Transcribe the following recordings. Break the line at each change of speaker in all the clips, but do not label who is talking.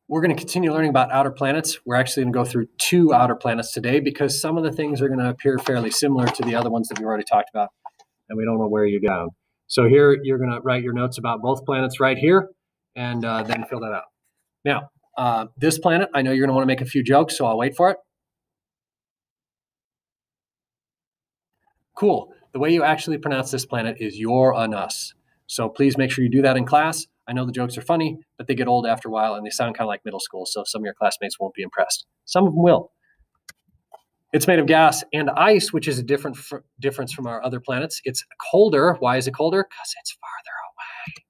We're going to continue learning about outer planets. We're actually going to go through 2 outer planets today because some of the things are going to appear fairly similar to the other ones that we already talked about, and we don't know where you go. So here, you're going to write your notes about both planets right here, and then fill that out. Now, this planet, I know you're going to want to make a few jokes, so I'll wait for it. Cool. The way you actually pronounce this planet is Uranus. So please make sure you do that in class. I know the jokes are funny, but they get old after a while and they sound kind of like middle school, so some of your classmates won't be impressed. Some of them will. It's made of gas and ice, which is a difference from our other planets. It's colder. Why is it colder? Because it's farther away.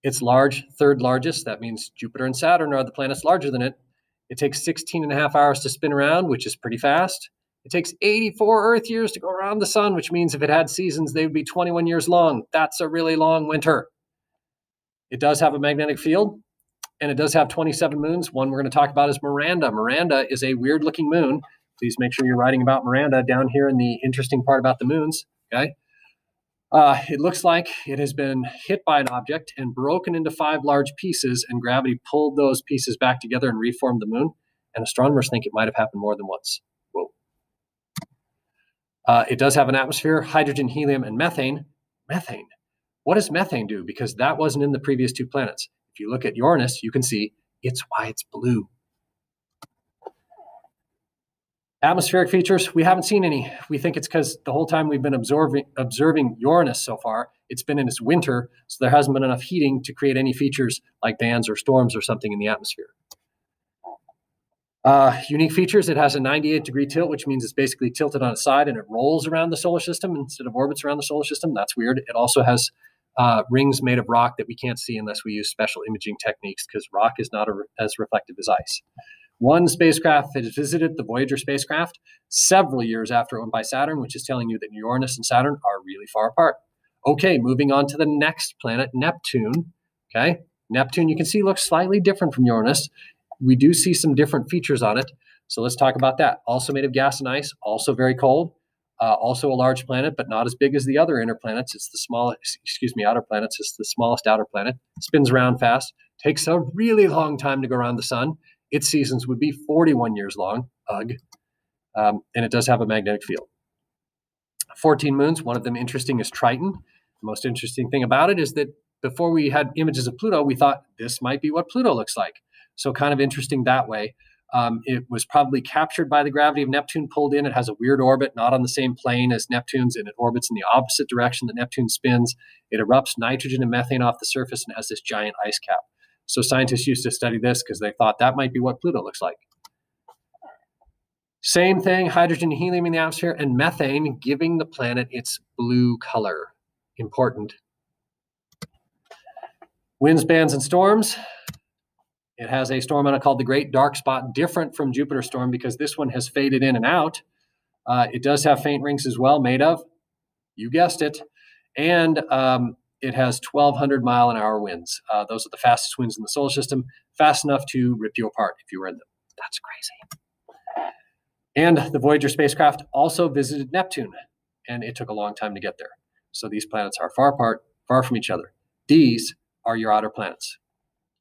It's large, 3rd largest. That means Jupiter and Saturn are the planets larger than it. It takes 16.5 hours to spin around, which is pretty fast. It takes 84 Earth years to go around the sun, which means if it had seasons, they would be 21 years long. That's a really long winter. It does have a magnetic field, and it does have 27 moons. One we're going to talk about is Miranda. Miranda is a weird-looking moon. Please make sure you're writing about Miranda down here in the interesting part about the moons, okay? It looks like it has been hit by an object and broken into 5 large pieces, and gravity pulled those pieces back together and reformed the moon, and astronomers think it might have happened more than once. Whoa. It does have an atmosphere, hydrogen, helium, and methane. Methane. What does methane do? Because that wasn't in the previous 2 planets. If you look at Uranus, you can see it's why it's blue. Atmospheric features, we haven't seen any. We think it's because the whole time we've been observing Uranus so far, it's been in its winter, so there hasn't been enough heating to create any features like bands or storms or something in the atmosphere. Unique features, it has a 98-degree tilt, which means it's basically tilted on its side and it rolls around the solar system instead of orbits around the solar system. That's weird. It also has rings made of rock that we can't see unless we use special imaging techniques because rock is not as reflective as ice. One spacecraft has visited, the Voyager spacecraft, several years after it went by Saturn, which is telling you that Uranus and Saturn are really far apart. Okay, moving on to the next planet, Neptune. Okay, Neptune, you can see, looks slightly different from Uranus. We do see some different features on it, so let's talk about that. Also made of gas and ice, also very cold, also a large planet, but not as big as the other inner planets. It's the smallest, outer planets. It's the smallest outer planet. Spins around fast, takes a really long time to go around the sun. Its seasons would be 41 years long, ugh, and it does have a magnetic field. 14 moons, one of them interesting is Triton. The most interesting thing about it is that before we had images of Pluto, we thought this might be what Pluto looks like. So kind of interesting that way. It was probably captured by the gravity of Neptune, pulled in. It has a weird orbit, not on the same plane as Neptune's, and it orbits in the opposite direction that Neptune spins. It erupts nitrogen and methane off the surface and has this giant ice cap. So scientists used to study this because they thought that might be what Pluto looks like. Same thing, hydrogen, helium in the atmosphere, and methane giving the planet its blue color. Important. Winds, bands, and storms. It has a storm on it called the Great Dark Spot, different from Jupiter storm because this one has faded in and out. It does have faint rings as well, made of, you guessed it, and it has 1,200-mile-an-hour winds. Those are the fastest winds in the solar system, fast enough to rip you apart if you were in them. That's crazy. And the Voyager spacecraft also visited Neptune, and it took a long time to get there. So these planets are far apart, far from each other. These are your outer planets.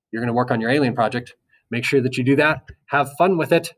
You're going to work on your alien project. Make sure that you do that. Have fun with it.